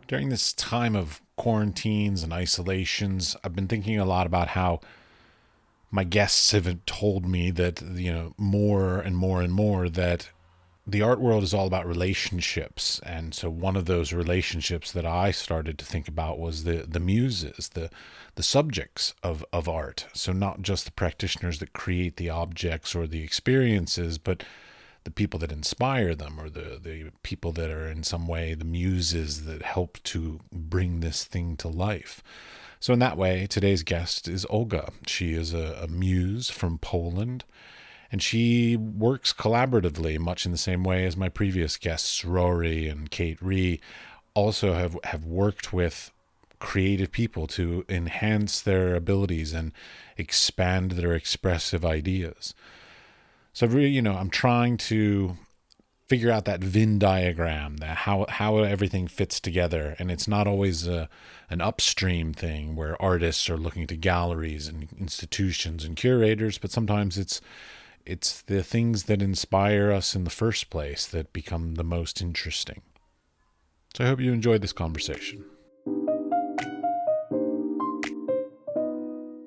During this time of quarantines and isolations, I've been thinking a lot about how my guests have told me that, more and more and more that the art world is all about relationships. And so one of those relationships that I started to think about was the muses, the subjects of art. So not just the practitioners that create the objects or the experiences, but the people that inspire them, or the people that are in some way the muses that help to bring this thing to life. So in that way, today's guest is Olga. She is a muse from Poland, and she works collaboratively, much in the same way as my previous guests, Rory and Kate Ree, also have worked with creative people to enhance their abilities and expand their expressive ideas. So really, I'm trying to figure out that Venn diagram, that how everything fits together, and it's not always an upstream thing where artists are looking to galleries and institutions and curators, but sometimes it's the things that inspire us in the first place that become the most interesting. So I hope you enjoyed this conversation.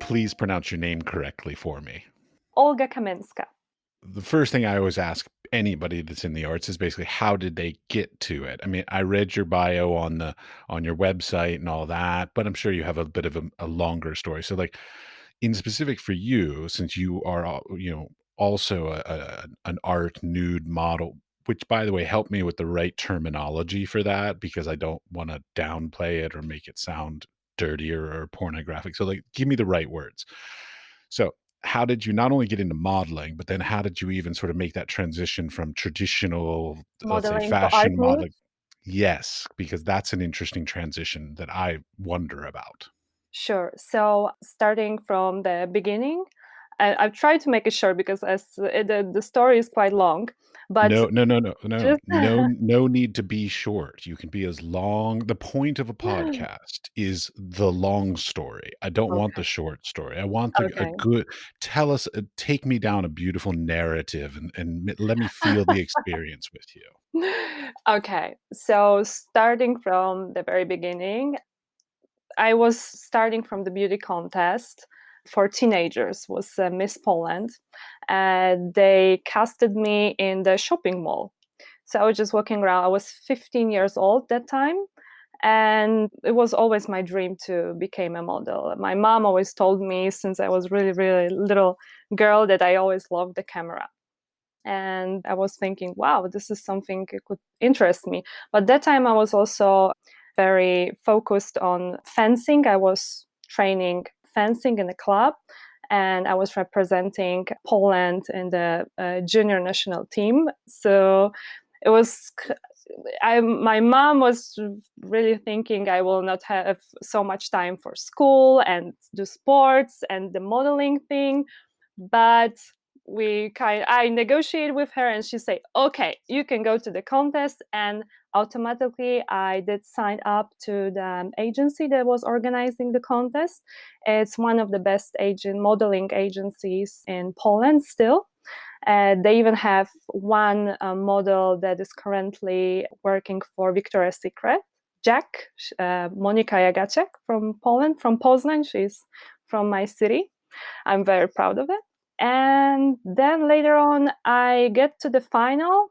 Please pronounce your name correctly for me. Olga Kaminska. The first thing I always ask anybody that's in the arts is basically how did they get to it? I mean, I read your bio on your website and all that, but I'm sure you have a bit of a longer story. So, like, in specific for you, since you are also an art nude model, which, by the way, help me with the right terminology for that, because I don't want to downplay it or make it sound dirtier or pornographic. So, like, give me the right words. So how did you not only get into modeling, but then how did you even sort of make that transition from traditional, let's say, Modeling for art fashion nude. modeling? Yes, because that's an interesting transition that I wonder about. Sure. So starting from the beginning, I've tried to make it short because the story is quite long. But No, no, no, no, no, just no need to be short. You can be as long. The point of a podcast is the long story. I don't want the okay, short story. I want a okay. good, tell us, take me down a beautiful narrative and let me feel the experience with you. Okay. So starting from the very beginning, I was starting from the beauty contest for teenagers, was Miss Poland. They casted me in the shopping mall. So I was just walking around. I was 15 years old that time. And it was always my dream to become a model. My mom always told me since I was really, really little girl that I always loved the camera. And I was thinking, wow, this is something that could interest me. But that time I was also very focused on fencing. I was training fencing in a club, and I was representing Poland in the junior national team. So it was my mom was really thinking I will not have so much time for school and do sports and the modeling thing, but I negotiated with her and she said, okay, you can go to the contest. And automatically I did sign up to the agency that was organizing the contest. It's one of the best modeling agencies in Poland still. They even have one model that is currently working for Victoria's Secret, Jack, Monika Jagacek from Poland, from Poznań. She's from my city. I'm very proud of it. And then later on, I get to the final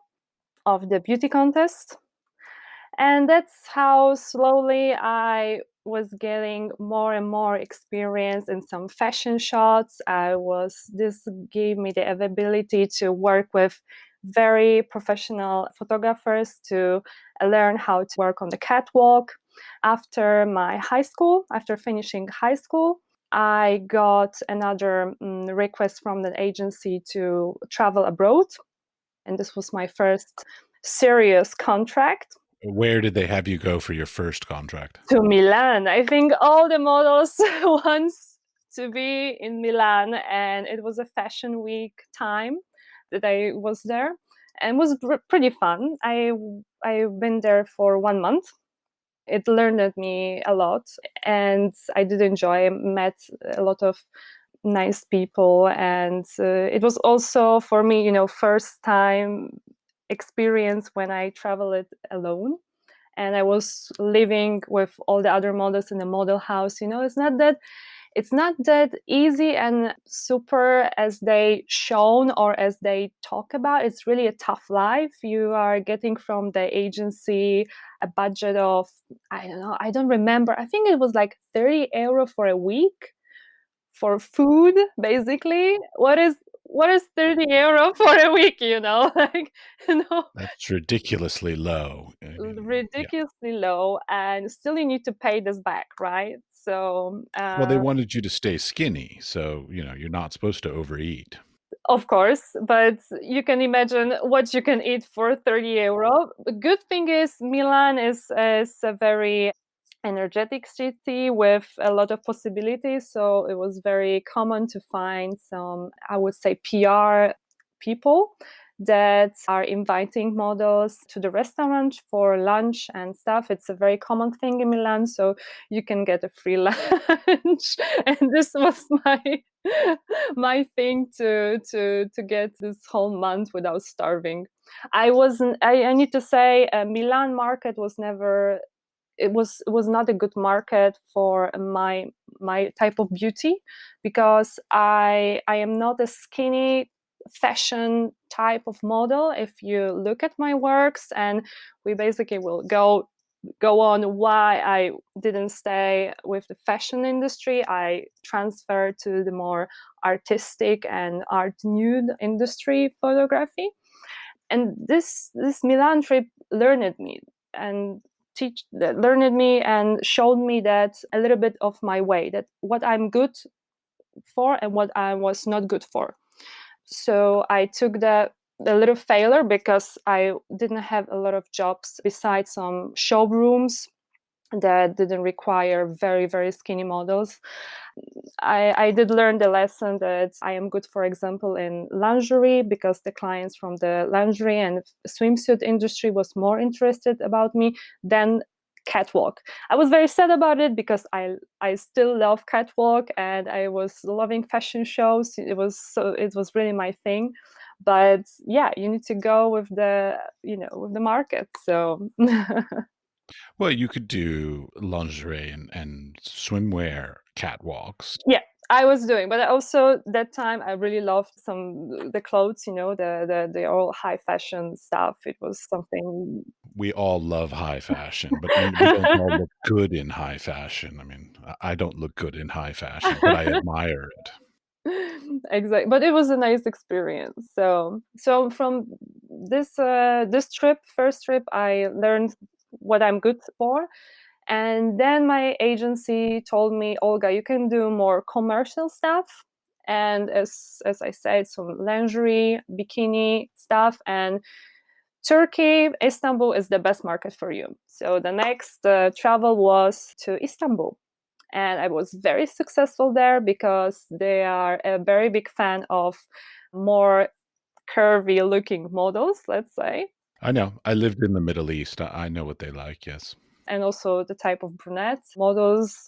of the beauty contest. And that's how slowly I was getting more and more experience in some fashion shots. This gave me the ability to work with very professional photographers to learn how to work on the catwalk. After finishing high school, I got another request from the agency to travel abroad. And this was my first serious contract Where did they have you go for your first contract? to Milan. I think all the models want to be in Milan, and it was a fashion week time that I was there, and it was pretty fun. I've been there for 1 month, It learned me a lot, and I did enjoy. I met a lot of nice people, and it was also for me, first time experience when I traveled alone. And I was living with all the other models in the model house. It's not that easy and super as they shown or as they talk about. It's really a tough life. You are getting from the agency a budget of, I don't know, I don't remember. I think it was like 30 euro for a week for food, basically. What is 30 euro for a week, like, you know That's ridiculously low. I mean, yeah. ridiculously low, and still you need to pay this back, right? So Well, they wanted you to stay skinny, so, you're not supposed to overeat. of course, but you can imagine what you can eat for 30 euro. The good thing is Milan is a very energetic city with a lot of possibilities. So it was very common to find some, I would say, PR people that are inviting models to the restaurant for lunch and stuff. It's a very common thing in Milan, so you can get a free lunch. And this was my thing to get this whole month without starving. I need to say, Milan market was never, it was not a good market for my type of beauty, because I am not a skinny fashion type of model. If you look at my works, and we basically will go on why I didn't stay with the fashion industry, I transferred to the more artistic and art nude industry photography. And this Milan trip learned me and learned me and showed me that a little bit of my way, that what I'm good for and what I was not good for. So I took the little failure, because I didn't have a lot of jobs besides some showrooms that didn't require very, very skinny models. I did learn the lesson that I am good, for example, in lingerie, because the clients from the lingerie and swimsuit industry was more interested about me than catwalk. I was very sad about it, because I still love catwalk and I was loving fashion shows. It was really my thing. But yeah, you need to go with the market. So Well, you could do lingerie and swimwear catwalks. yeah, I was doing, but also that time I really loved some the clothes, the all high fashion stuff. It was something. We all love high fashion, but we don't all look good in high fashion. I mean, I don't look good in high fashion, but I admire it. Exactly, but it was a nice experience. So from this first trip, I learned what I'm good for. And then my agency told me, Olga, you can do more commercial stuff. And as I said, some lingerie, bikini stuff. And Turkey, Istanbul is the best market for you. So the next travel was to Istanbul. And I was very successful there, because they are a very big fan of more curvy looking models, let's say. I know. I lived in the Middle East. I know what they like, yes. And also the type of brunette models.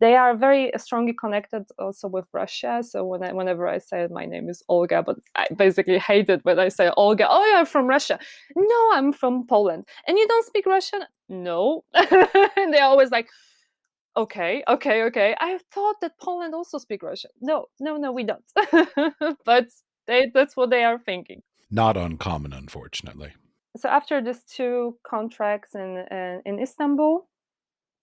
They are very strongly connected also with Russia. So whenever I say my name is Olga, but I basically hate it when I say Olga, oh, you're from Russia. No, I'm from Poland. And you don't speak Russian? No. And they're always like, okay, okay, okay. I thought that Poland also speak Russian. No, no, no, we don't. But that's what they are thinking. Not uncommon, unfortunately. So after these two contracts in Istanbul,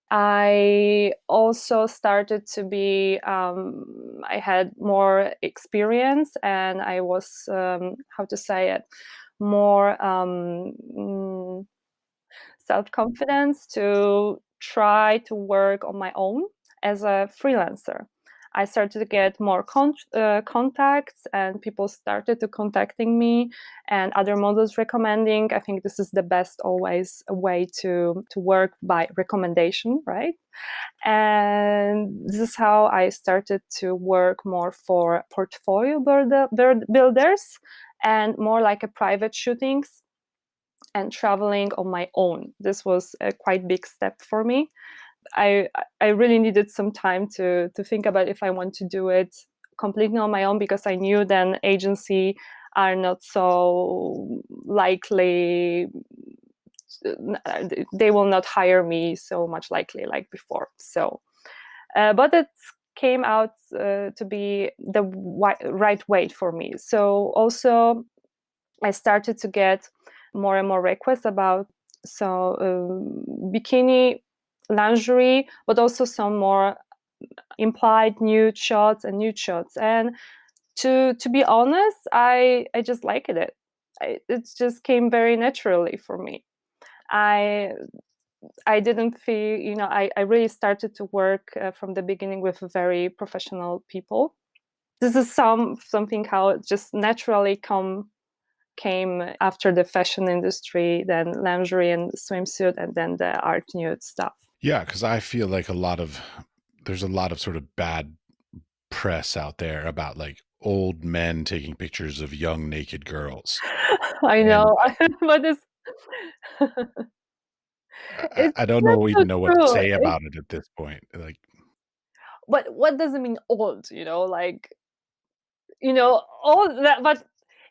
I also started to be, I had more experience, and I was, how to say it, more self-confidence to try to work on my own as a freelancer. I started to get more contacts, and people started to contacting me, and other models recommending. I think this is the best always a way to work by recommendation, right? And this is how I started to work more for portfolio builders and more like a private shootings. and traveling on my own. This was a quite big step for me. I I really needed some time to think about if I want to do it completely on my own, because I knew then agency are not so likely, they will not hire me so much likely like before. So but it came out to be the right way for me. So also I started to get more and more requests about bikini lingerie, but also some more implied nude shots and nude shots. And to be honest, I just liked it. It just came very naturally for me. I I didn't feel, I really started to work from the beginning with very professional people. This is something how it just naturally came after the fashion industry, then lingerie and swimsuit, and then the art nude stuff. Yeah, because I feel like there's a lot of sort of bad press out there about like old men taking pictures of young naked girls. I And know, but it's I don't not know so even know what to true. say about it at this point. Like, But what does it mean old? Like, all that, but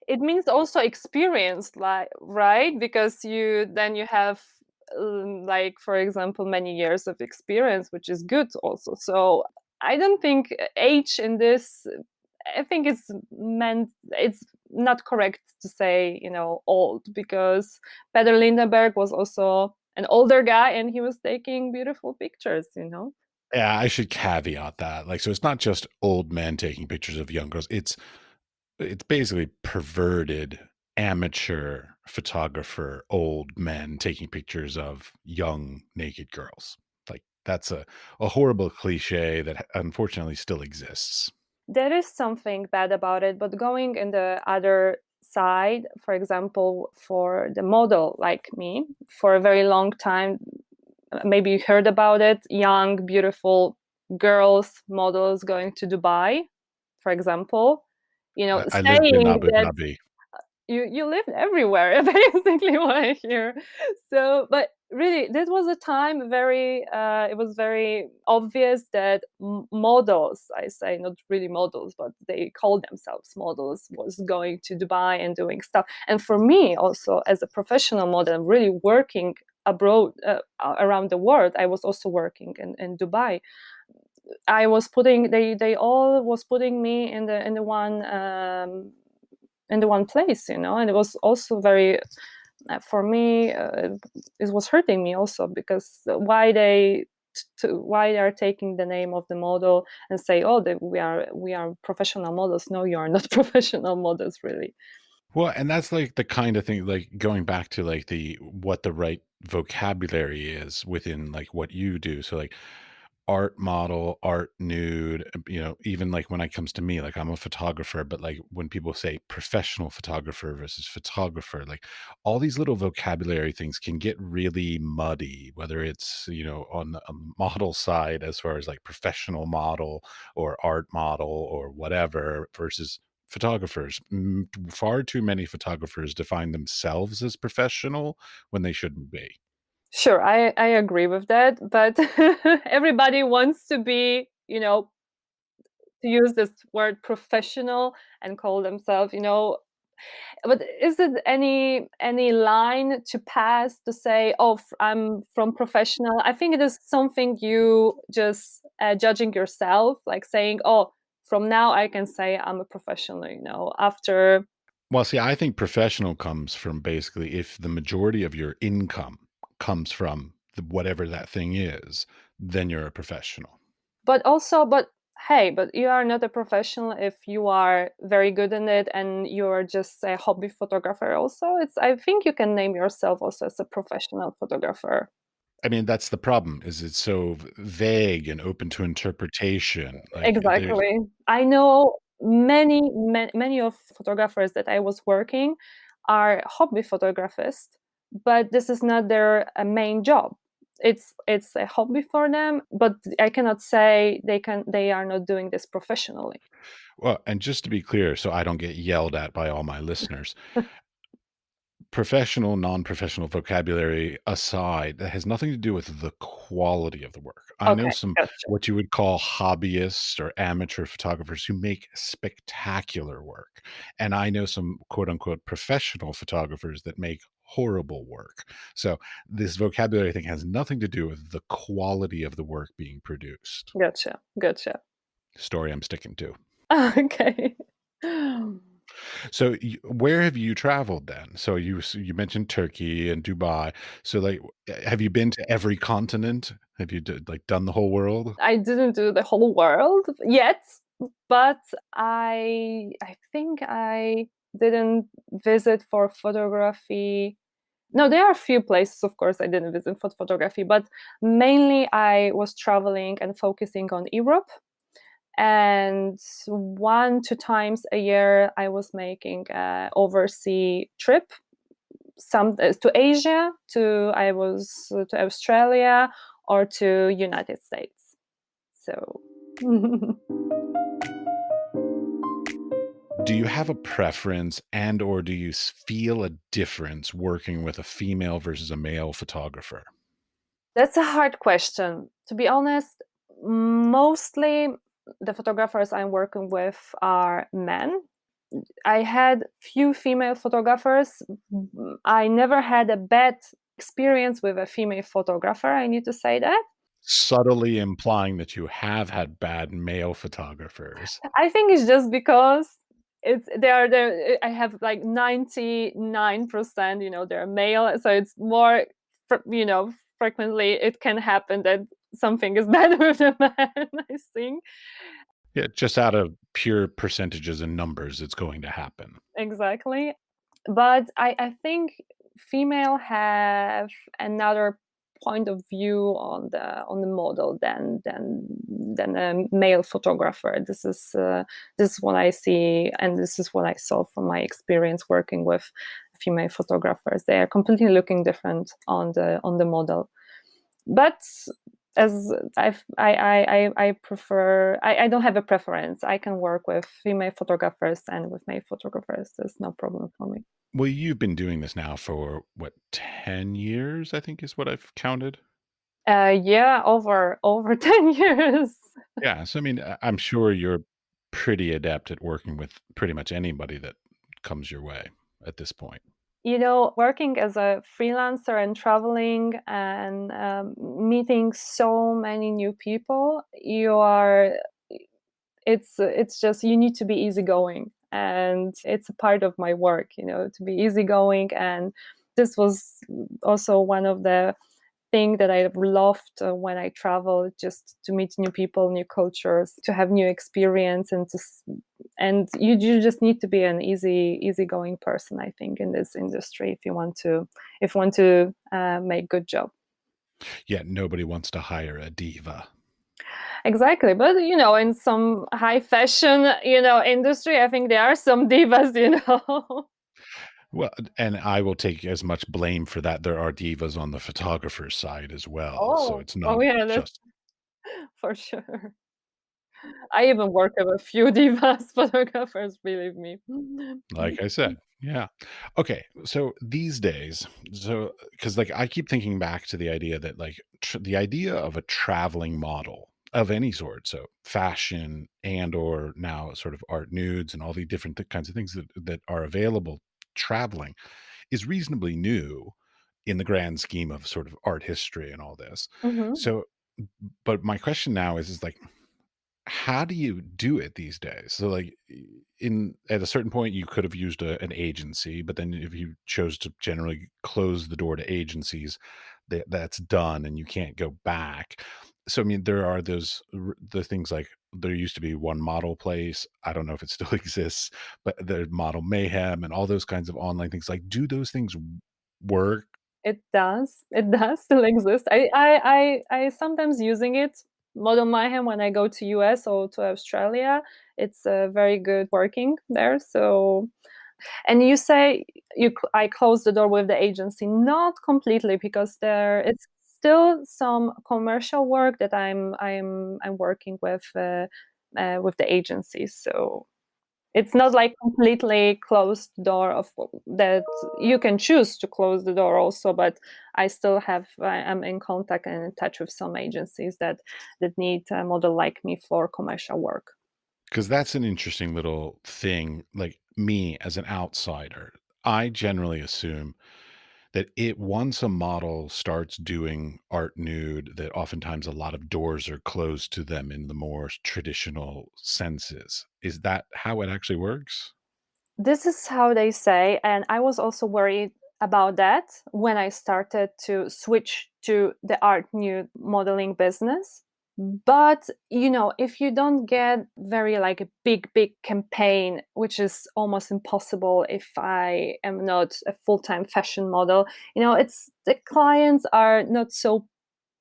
it means also experience, like, right? Because you have, like, for example, many years of experience, which is good also. So I don't think age in this, I think it's not correct to say, old, because Peter Lindenberg was also an older guy and he was taking beautiful pictures. yeah, I should caveat that. Like, so it's not just old men taking pictures of young girls. It's basically perverted amateur photographer old men taking pictures of young naked girls. Like that's a horrible cliche that unfortunately still exists. There is something bad about it, but going in the other side, for example, for the model like me, for a very long time, maybe you heard about it, young, beautiful girls, models going to Dubai, for example, I lived in saying Abu that Dhabi. you lived everywhere, basically what I hear. So, but really, this was a time very. It was very obvious that models, I say not really models, but they call themselves models, was going to Dubai and doing stuff. And for me, also as a professional model, really working abroad, around the world, I was also working in Dubai. I was putting they all was putting me in the one place, and it was also very, for me, it was hurting me also, because why they are taking the name of the model and say, oh, we are professional models. No, you are not professional models, really. Well, and that's like the kind of thing, like going back to like the what the right vocabulary is within like what you do. So like art model, art nude, even like when it comes to me, like I'm a photographer, but like when people say professional photographer versus photographer, like all these little vocabulary things can get really muddy, whether it's, on a model side as far as like professional model or art model or whatever versus photographers. Far too many photographers define themselves as professional when they shouldn't be. Sure, I agree with that, but everybody wants to be, to use this word professional and call themselves, but is it any line to pass to say, oh, I'm from professional? I think it is something you just judging yourself, like saying, oh, from now I can say I'm a professional, after. Well, see, I think professional comes from basically if the majority of your income comes from whatever that thing is, then you're a professional. But also, but hey, but you are not a professional if you are very good in it and you're just a hobby photographer. Also, I think you can name yourself also as a professional photographer. I mean, that's the problem is it's so vague and open to interpretation. Like there's Exactly. I know many of photographers that I was working are hobby photographers, but this is not their main job. It's a hobby for them, but I cannot say they are not doing this professionally. well, and just to be clear, so I don't get yelled at by all my listeners, professional, non-professional vocabulary aside, that has nothing to do with the quality of the work. I know Okay, some gotcha. what you would call hobbyists or amateur photographers who make spectacular work. And I know some quote unquote professional photographers that make horrible work. So this vocabulary thing has nothing to do with the quality of the work being produced. Gotcha. Gotcha. Story I'm sticking to. Okay. So, where have you traveled then? So you mentioned Turkey and Dubai. So, like, have you been to every continent? Have you like done the whole world? I didn't do the whole world yet, but I think I didn't visit for photography. No, there are a few places, of course, I didn't visit for photography, but mainly I was traveling and focusing on Europe. And 1 2 times a year, I was making a overseas trip, some to Asia, to Australia, or to United States. So Do you have a preference and or do you feel a difference working with a female versus a male photographer? that's a hard question. To be honest, mostly the photographers I'm working with are men. I had few female photographers. I never had a bad experience with a female photographer. I need to say that. Subtly implying that you have had bad male photographers. I think it's just because it's they are there. I have like 99%. They're male, so it's more. Frequently it can happen that something is bad with the man. I think Yeah, just out of pure percentages and numbers, it's going to happen. exactly. But I think female have another point of view on the model than a male photographer. This is what I see, and this is what I saw from my experience working with female photographers. They are completely looking different on the model. But as I prefer, I don't have a preference. I can work with female photographers and with male photographers. There's no problem for me. Well, you've been doing this now for what, 10 years, I think is what I've counted. Yeah, over 10 years. Yeah, so I mean, I'm sure you're pretty adept at working with pretty much anybody that comes your way at this point. Working as a freelancer and traveling and meeting so many new people, it's just you need to be easygoing, and it's a part of my work, to be easygoing. And this was also one of the thing that I loved when I travel, just to meet new people, new cultures, to have new experience, and you just need to be an easygoing person. I think in this industry, if you want to make good job. Yeah, nobody wants to hire a diva. Exactly, but in some high fashion industry, I think there are some divas. Well, and I will take as much blame for that. There are divas on the photographer's side as well, so Oh, it's not oh yeah, that's just for sure. I even work with a few divas photographers, believe me. like I said. Yeah. Okay, so these days, so because like I keep thinking back to the idea that like the idea of a traveling model of any sort, so fashion and or now sort of art nudes and all the different kinds of things that are available traveling is reasonably new in the grand scheme of sort of art history and all this. Mhm. So, but my question now is like, how do you do it these days? So, like, in at a certain point, you could have used an agency, but then if you chose to generally close the door to agencies, that's done, and you can't go back. So, I mean, there are the things like there used to be one model place. I don't know if it still exists, but the model mayhem and all those kinds of online things. Like, do those things work? It does. It does still exist. I sometimes using it. Model Mayhem when I go to US or to Australia, it's very good working there. So, and you say I closed the door with the agency, not completely, because it's still some commercial work that I'm working with the agency. So It's not like completely closed door of that. You can choose to close the door also, but I'm in contact and in touch with some agencies that need a model like me for commercial work. Because that's an interesting little thing. Like me as an outsider, I generally assume that it once a model starts doing art nude, that oftentimes a lot of doors are closed to them in the more traditional senses. Is that how it actually works? This is how they say, and I was also worried about that when I started to switch to the art nude modeling business. But if you don't get very like a big campaign, which is almost impossible if I am not a full-time fashion model, it's the clients are not so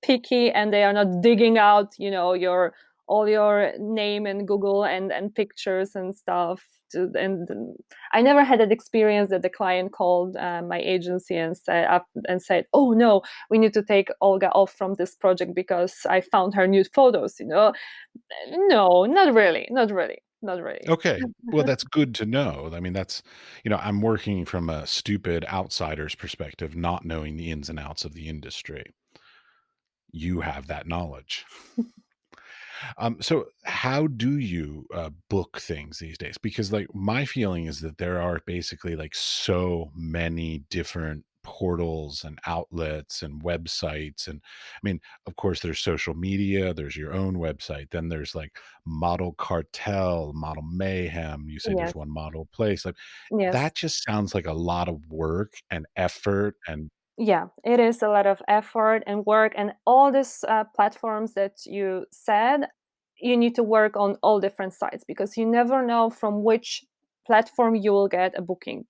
picky and they are not digging out your all your name and Google and pictures and stuff and I never had that experience that the client called my agency and said, oh no, we need to take Olga off from this project because I found her nude photos. No, not really, not really, not really. Okay. Well, that's good to know. I mean, I'm working from a stupid outsider's perspective, not knowing the ins and outs of the industry. You have that knowledge. So how do you book things these days? Because like my feeling is that there are basically like so many different portals and outlets and websites. And I mean, of course, there's social media, there's your own website, then there's like Model Cartel, Model Mayhem. You say there's Yes, one model place. Like yes. that just sounds like a lot of work and effort. And Yeah, it is a lot of effort and work, and all these platforms that you said, you need to work on all different sites because you never know from which platform you will get a booking.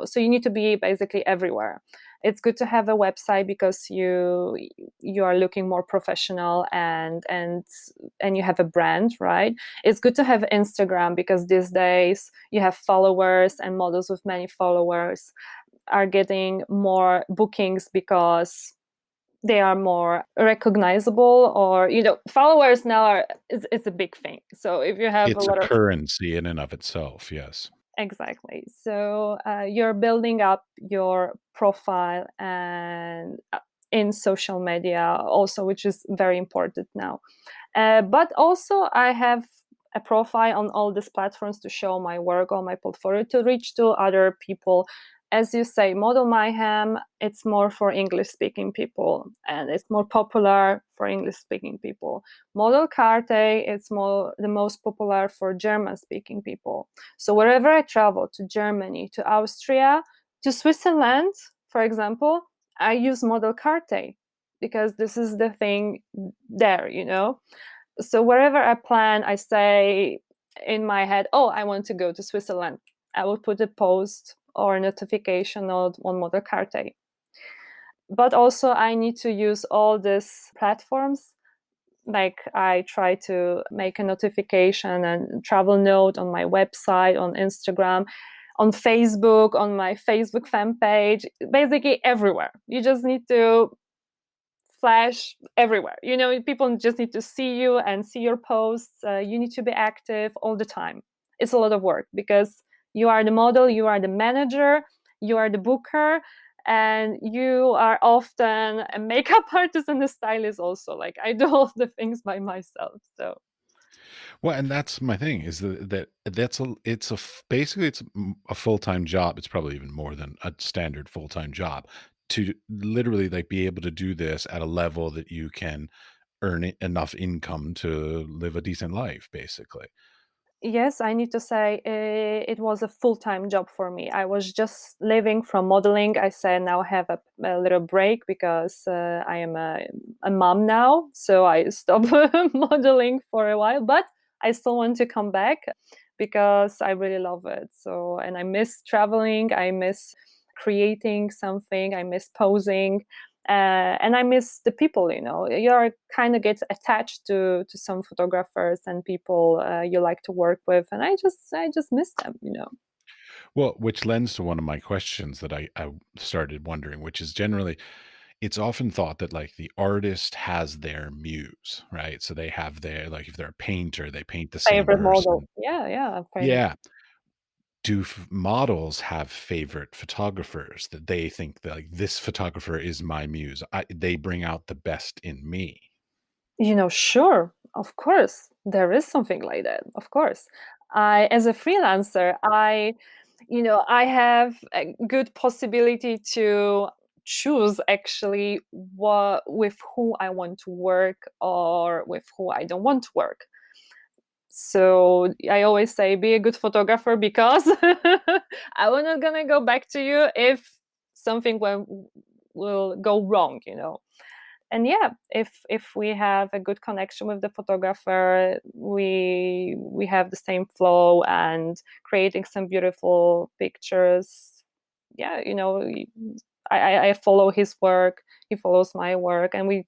So you need to be basically everywhere. It's good to have a website because you are looking more professional and you have a brand, right? It's good to have Instagram because these days you have followers and models with many followers are getting more bookings because they are more recognizable, or followers now are it's a big thing. So if you have a it's a lot of currency in and of itself. Yes. exactly, so you're building up your profile and in social media also, which is very important now. But also I have a profile on all these platforms to show my work on my portfolio to reach to other people. As you say, Model Mayhem, it's more for English speaking people and it's more popular for English speaking people. Model Carte, it's more the most popular for German speaking people. So wherever I travel, to Germany, to Austria, to Switzerland, for example, I use Model Carte because this is the thing there. So wherever I plan, I say in my head, oh, I want to go to Switzerland. I will put a post or a notification on Model Carte. But also I need to use all these platforms. Like I try to make a notification and travel note on my website, on Instagram, on Facebook, on my Facebook fan page, basically everywhere. You just need to flash everywhere. People just need to see you and see your posts. You need to be active all the time. It's a lot of work because you are the model, you are the manager, you are the booker, and you are often a makeup artist and a stylist also. Like I do all the things by myself. So Well, and that's my thing is basically it's a full-time job. It's probably even more than a standard full-time job to literally like be able to do this at a level that you can earn enough income to live a decent life, basically. yes, I need to say it was a full-time job for me. I was just living from modeling. I said now I have a little break because I am a mom now. So I stopped modeling for a while, but I still want to come back because I really love it. So, and I miss traveling. I miss creating something. I miss posing. And I miss the people. You're kind of get attached to some photographers and people you like to work with, and I just miss them. Well, which lends to one of my questions that I started wondering, which is generally it's often thought that like the artist has their muse, right? So they have their like if they're a painter, they paint the same Favorite model? person. Yeah, yeah, favorite. Yeah. Do models have favorite photographers that they think that, like, this photographer is my muse? They bring out the best in me. Sure, of course, there is something like that, of course. As a freelancer, I have a good possibility to choose actually with who I want to work or with who I don't want to work. So I always say, be a good photographer because I'm not gonna go back to you if something will go wrong. And yeah, if we have a good connection with the photographer, we have the same flow and creating some beautiful pictures. Yeah, I follow his work, he follows my work, and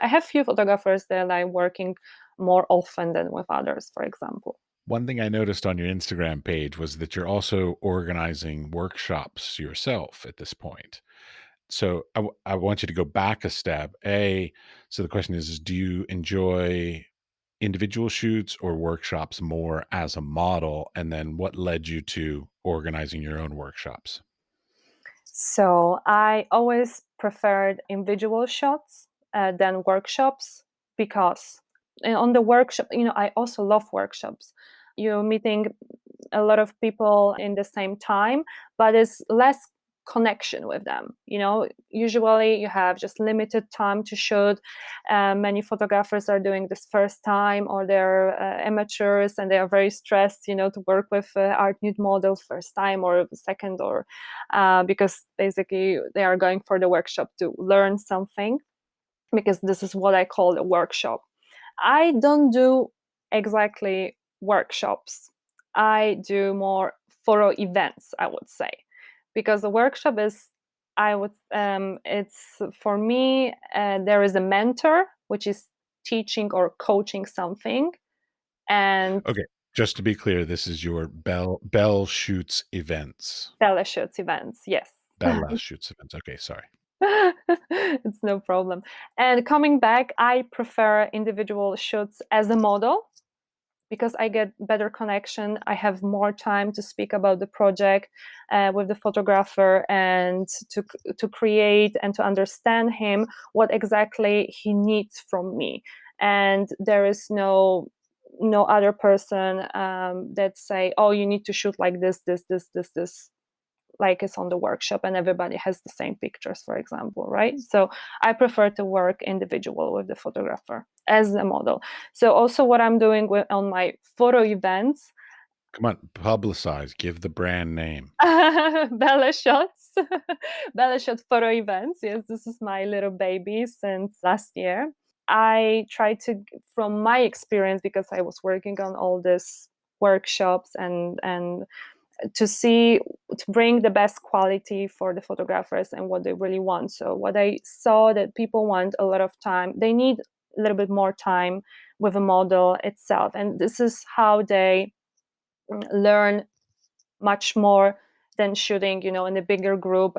I have few photographers that I'm working more often than with others, for example. One thing I noticed on your Instagram page was that you're also organizing workshops yourself at this point. So I want you to go back a step. So the question is, do you enjoy individual shoots or workshops more as a model? And then what led you to organizing your own workshops? So I always preferred individual shots than workshops because on the workshop, I also love workshops. You're meeting a lot of people in the same time, but it's less connection with them. Usually you have just limited time to shoot. Many photographers are doing this first time, or they're amateurs and they are very stressed, to work with art nude models first time or second, or because basically they are going for the workshop to learn something, because this is what I call a workshop. I don't do exactly workshops. I do more photo events, I would say, because the workshop is, it's for me. There is a mentor, which is teaching or coaching something, and Okay. Just to be clear, this is your Bell Shoots events. fellowships events. Yes. Bella Shoots events. Okay, sorry. It's no problem. And coming back, I prefer individual shoots as a model because I get better connection. I have more time to speak about the project with the photographer and to create and to understand him what exactly he needs from me. And there is no other person that say, oh, you need to shoot like this, like it's on the workshop and everybody has the same pictures, for example, right? So I prefer to work individual with the photographer as a model. So also what I'm doing on my photo events, Come on, publicize, give the brand name. Bella Shots, Bella Shot photo events. Yes, this is my little baby since last year. I try to, from my experience, because I was working on all these workshops and to bring the best quality for the photographers and what they really want. So what I saw that people want a lot of time, they need a little bit more time with a model itself, and this is how they learn much more than shooting, in a bigger group.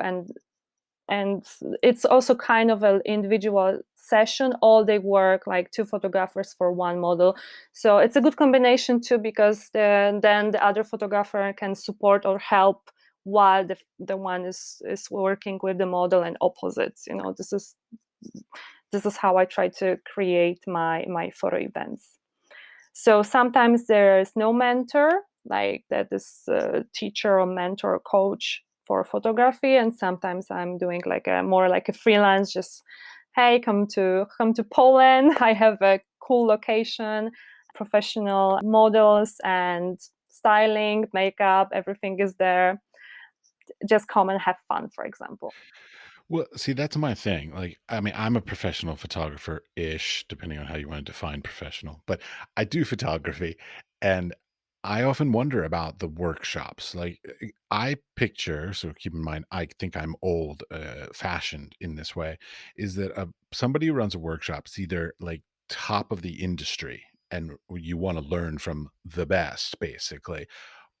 And it's also kind of an individual session, all day work, like two photographers for one model. So it's a good combination too, because then the other photographer can support or help while the one is working with the model, and opposites. This is how I try to create my photo events. So sometimes there's no mentor, like that is a teacher or mentor or coach for photography, and sometimes I'm doing like a more like a freelance, just hey, come to Poland. I have a cool location, professional models and styling, makeup, everything is there. Just come and have fun, for example. Well, see, that's my thing. Like, I mean, I'm a professional photographer ish, depending on how you want to define professional, but I do photography. And I often wonder about the workshops. Like, I picture, so keep in mind, I think I'm old fashioned in this way, is that somebody who runs a workshop is either like top of the industry and you want to learn from the best, basically,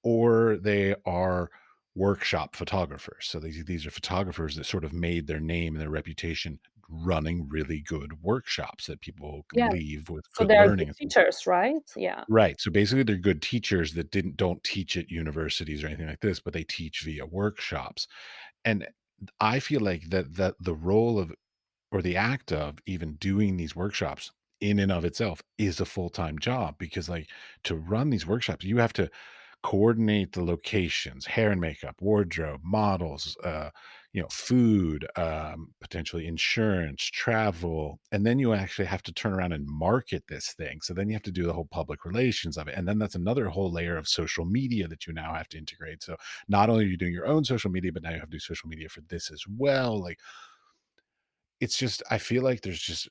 or they are workshop photographers. So these are photographers that sort of made their name and their reputation running really good workshops that people Yeah. leave with So good they're good learning and things. teachers, right? Yeah. Right. So basically they're good teachers that don't teach at universities or anything like this, but they teach via workshops. And I feel like that the role of, or the act of even doing these workshops in and of itself is a full-time job, because like, to run these workshops you have to coordinate the locations, hair and makeup, wardrobe, models, food, potentially insurance, travel, and then you actually have to turn around and market this thing. So then you have to do the whole public relations of it, and then that's another whole layer of social media that you now have to integrate. So not only are you doing your own social media, but now you have to do social media for this as well. Like, it's just, I feel like there's just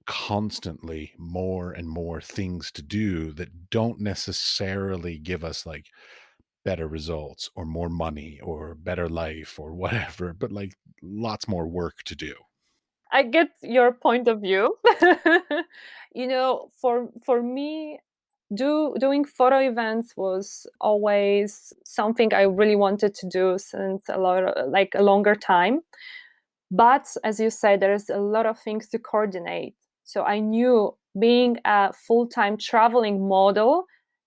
constantly more and more things to do that don't necessarily give us like better results or more money or better life or whatever, but like lots more work to do. I get your point of view. For me, doing photo events was always something I really wanted to do since like a longer time. But as you say, there's a lot of things to coordinate. So I knew, being a full-time traveling model,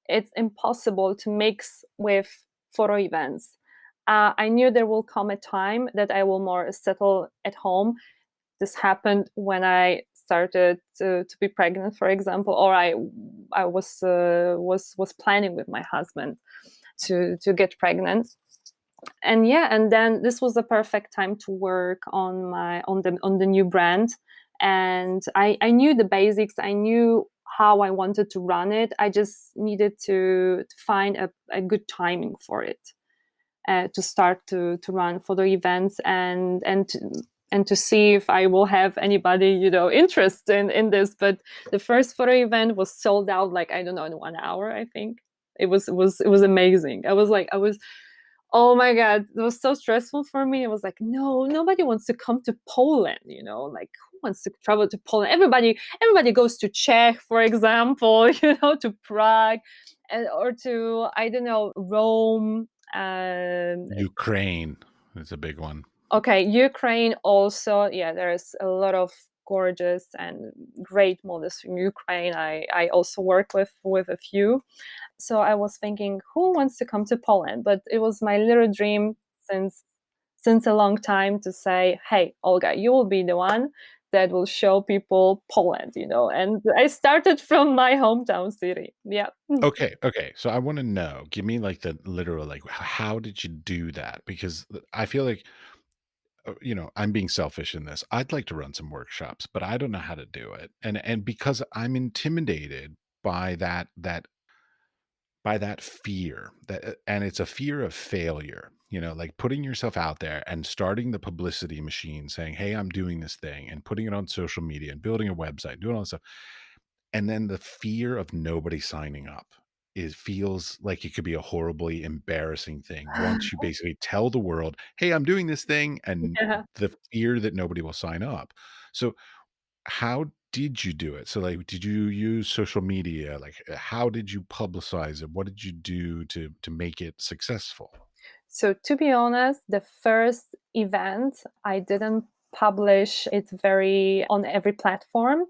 it's impossible to mix with photo events. I knew there will come a time that I will more settle at home. This happened when I started to be pregnant, for example, or I was planning with my husband to get pregnant. And yeah, and then this was the perfect time to work on the new brand. And I knew the basics. I knew how I wanted to run it. I just needed to find a good timing for it, to start to run photo events, and to see if I will have anybody, interest in this. But the first photo event was sold out, like, I don't know, in 1 hour, I think. It was amazing. I was Oh my God, it was so stressful for me. It was like, no, nobody wants to come to Poland, like, who wants to travel to Poland? Everybody goes to Czech, for example, to Prague, or to, I don't know, Rome. Ukraine is a big one. Okay, Ukraine also. Yeah, there's a lot of gorgeous and great models from Ukraine. I also work with a few. So I was thinking, who wants to come to Poland? But it was my little dream since a long time to say, hey, Olga, you will be the one that will show people Poland, And I started from my hometown city. Yeah. Okay, okay. So I want to know, give me like the literal, like, how did you do that? Because I feel like, I'm being selfish in this. I'd like to run some workshops, but I don't know how to do it. And because I'm intimidated by that fear, and it's a fear of failure, like putting yourself out there and starting the publicity machine saying, hey, I'm doing this thing, and putting it on social media and building a website, doing all this stuff. And then the fear of nobody signing up, it feels like it could be a horribly embarrassing thing once you basically tell the world, hey, I'm doing this thing, and Yeah. the fear that nobody will sign up. So how did you do it? So, like, did you use social media? Like, how did you publicize it? What did you do to make it successful? So to be honest, the first event, I didn't publish it very on every platform.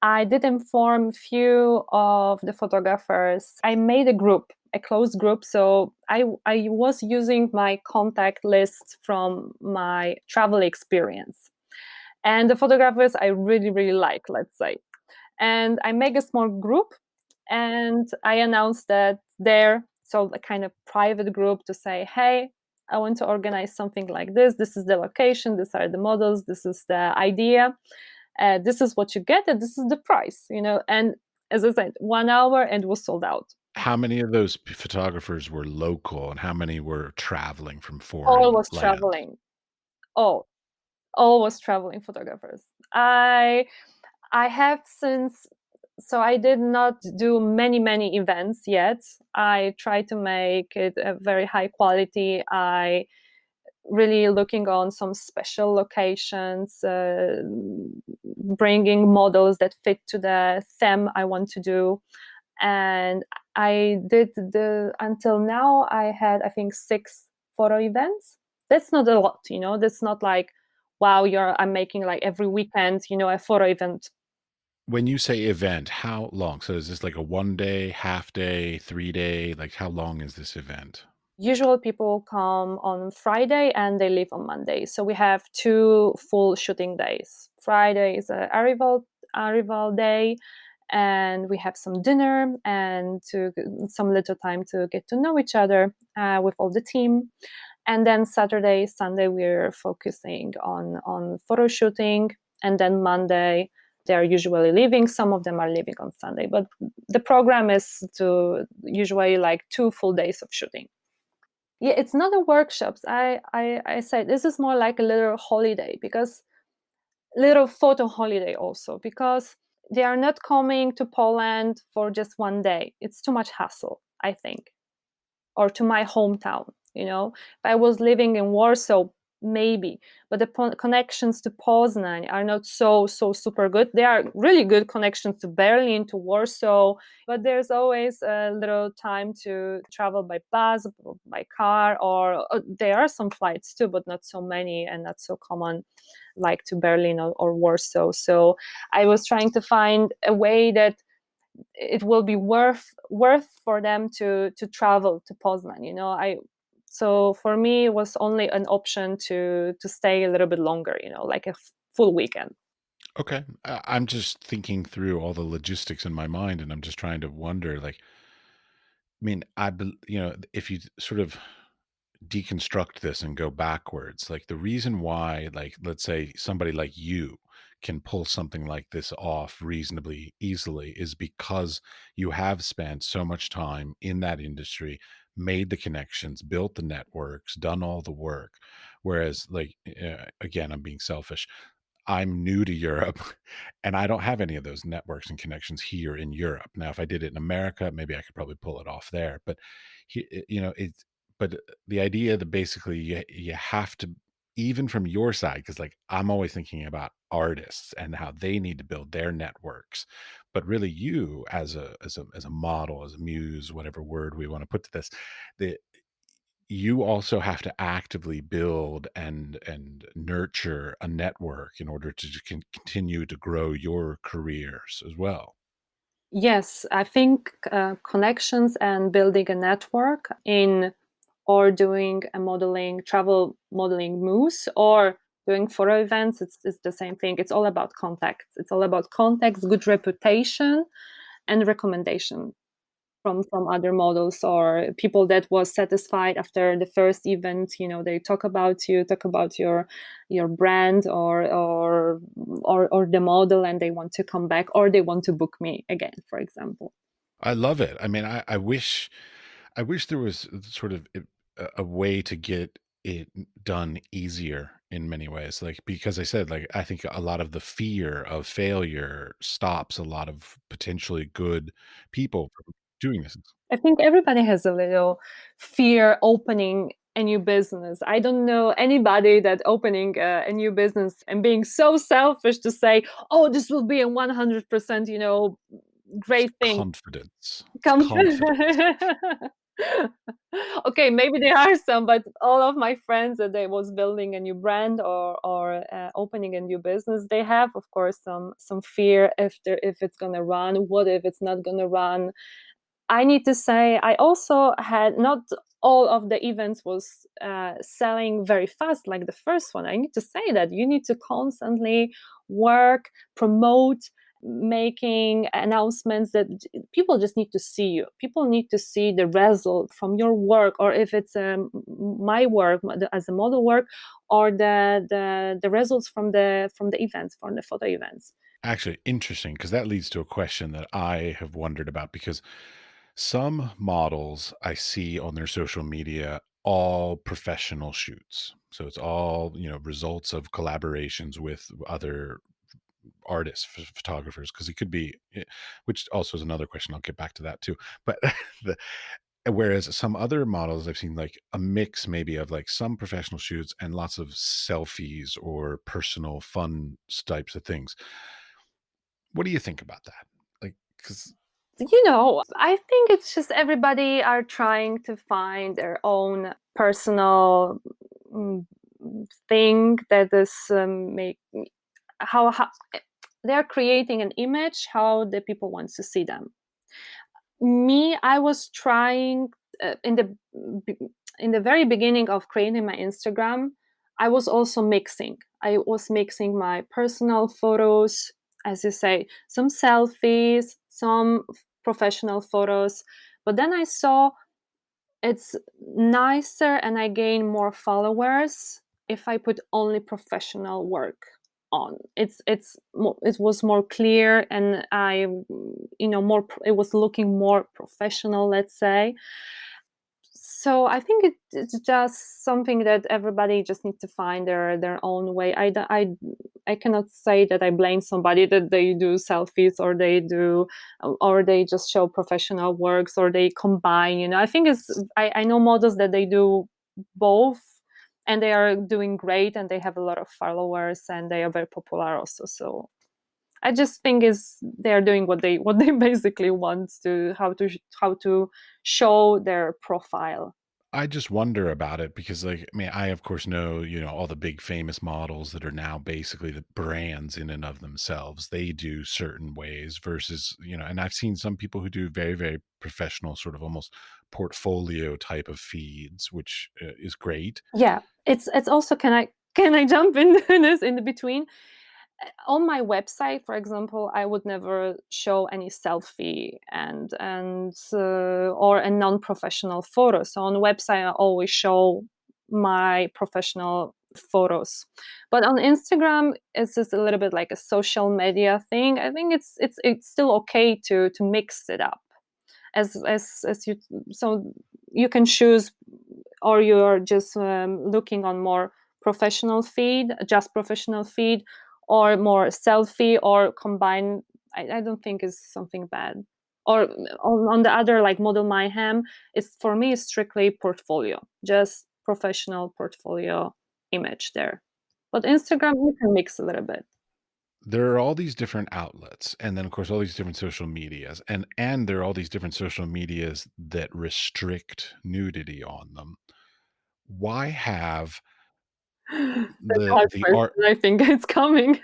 I did inform few of the photographers. I made a closed group. So I was using my contact list from my travel experience. And the photographers I really, really like, let's say. And I make a small group, and I announced that there, so a kind of private group, to say, hey, I want to organize something like this. This is the location, these are the models, this is the idea, this is what you get, and this is the price, And as I said, 1 hour, and it was sold out. How many of those photographers were local, and how many were traveling from All foreign was lands? traveling. All, all was traveling photographers. I have since, so I did not do many events yet. I try to make it a very high quality. I really looking on some special locations, bringing models that fit to the theme I want to do. And I did until now I had, I think, 6 photo events. That's not a lot, that's not like, wow, I'm making like every weekend, a photo event. When you say event, how long? So is this like a 1 day, half day, 3 day? Like how long is this event? Usually people come on Friday and they leave on Monday. So we have two full shooting days. Friday is a arrival day, and we have some dinner and some little time to get to know each other with all the team. And then Saturday, Sunday, we're focusing on photo shooting. And then Monday, they're usually leaving. Some of them are leaving on Sunday, but the program is to usually like 2 full days of shooting. Yeah, it's not a workshops. I said this is more like a little holiday, because little photo holiday also, because they are not coming to Poland for just one day. It's too much hassle, I think, or to my hometown. If I was living in Warsaw, maybe, but the connections to Poznan are not so super good. There are really good connections to Berlin, to Warsaw, but there's always a little time to travel by bus, by car, or there are some flights too, but not so many and not so common like to Berlin or Warsaw. So I was trying to find a way that it will be worth for them to travel to Poznan. So for me it was only an option to stay a little bit longer, like a full weekend. Okay. I'm just thinking through all the logistics in my mind and I'm just trying to wonder like, I mean, if you sort of deconstruct this and go backwards, like the reason why, like, let's say somebody like you can pull something like this off reasonably easily is because you have spent so much time in that industry, made the connections, built the networks, done all the work. Whereas, like, again, I'm being selfish. I'm new to Europe and I don't have any of those networks and connections here in Europe. Now, if I did it in America, maybe I could probably pull it off there. But it's but the idea that basically you have to, even from your side, because like I'm always thinking about artists and how they need to build their networks, but really you as a model, as a muse, whatever word we want to put to this, the you also have to actively build and nurture a network in order to continue to grow your careers as well. Yes, I think connections and building a network in, or doing a modeling, travel modeling moves, or doing photo events, it's the same thing. It's all about contacts. It's all about contacts, good reputation, and recommendation from other models or people that was satisfied after the first event. They talk about you, talk about your brand, or the model, and they want to come back, or they want to book me again, for example. I love it. I mean, I wish there was sort of a way to get it done easier in many ways. Like, because I said, like, I think a lot of the fear of failure stops a lot of potentially good people from doing this. I think everybody has a little fear opening a new business. I don't know anybody that opening a new business and being so selfish to say, "Oh, this will be a 100%, It's great thing." confidence. It's Come. confidence. Okay, maybe there are some, but all of my friends that they was building a new brand or opening a new business, they have, of course, some fear if it's gonna run. What if it's not gonna run? I need to say I also had not all of the events was selling very fast like the first one. I need to say that you need to constantly work, promote, making announcements that people just need to see you. People need to see the result from your work, or if it's my work as a model work, or the results from the events, from the photo events. Actually, interesting, because that leads to a question that I have wondered about because some models I see on their social media all professional shoots. So it's all, results of collaborations with other artists, photographers, because it could be, which also is another question. I'll get back to that too. But the, whereas some other models I've seen like a mix maybe of like some professional shoots and lots of selfies or personal fun types of things. What do you think about that? Like, because I think it's just everybody are trying to find their own personal mm, thing that is make how they're creating an image how the people want to see them. Me, I was trying b- in the very beginning of creating my Instagram. I was also mixing. I was mixing my personal photos, as you say, some selfies, some professional photos. But then I saw it's nicer and I gain more followers if I put only professional work on. It was more clear, and I, more. It was looking more professional, let's say. So I think it's just something that everybody just needs to find their own way. I cannot say that I blame somebody that they do selfies or they just show professional works or they combine. I think I know models that they do both, and they are doing great, and they have a lot of followers, and they are very popular also. So I just think is they're doing what they basically want to how to show their profile. I just wonder about it because, like, I mean, I of course know, all the big famous models that are now basically the brands in and of themselves. They do certain ways versus, and I've seen some people who do very, very professional, sort of almost portfolio type of feeds, which is great. Yeah, it's also can I jump in this in the between? On my website, for example, I would never show any selfie or a non-professional photo. So on the website, I always show my professional photos. But on Instagram, it's just a little bit like a social media thing. I think it's still okay to mix it up as you so you can choose, or you're just looking on more just professional feed, or more selfie, or combine. I don't think is something bad. Or on the other, like Model Mayhem, is for me is strictly portfolio, just professional portfolio image there. But Instagram, you can mix a little bit. There are all these different outlets, and then of course all these different social medias, and there are all these different social medias that restrict nudity on them. Why have That's a the hard the art question. I think it's coming.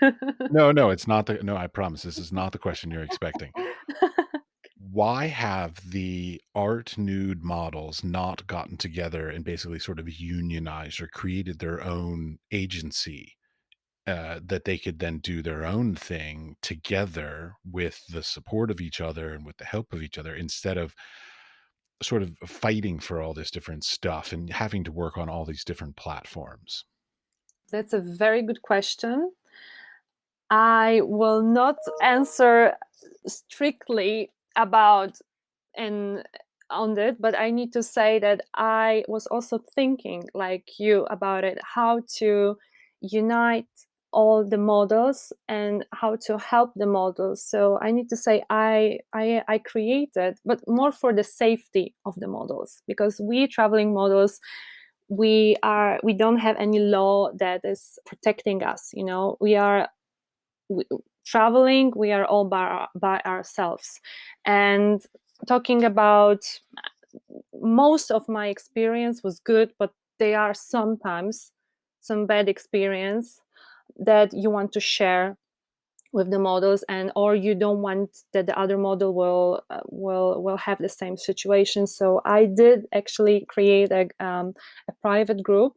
No, no, it's not the no, I promise this is not the question you're expecting. Why have the art nude models not gotten together and basically sort of unionized or created their own agency, that they could then do their own thing together with the support of each other and with the help of each other, instead of sort of fighting for all this different stuff and having to work on all these different platforms? That's a very good question. I will not answer strictly about and on it, but I need to say that I was also thinking like you about it, how to unite all the models and how to help the models. So I need to say I created, but more for the safety of the models, because we traveling models, we don't have any law that is protecting us. We are we, traveling, we are all by ourselves. And talking about, most of my experience was good, but there are sometimes some bad experience that you want to share with the models, and or you don't want that the other model will have the same situation. So I did actually create a private group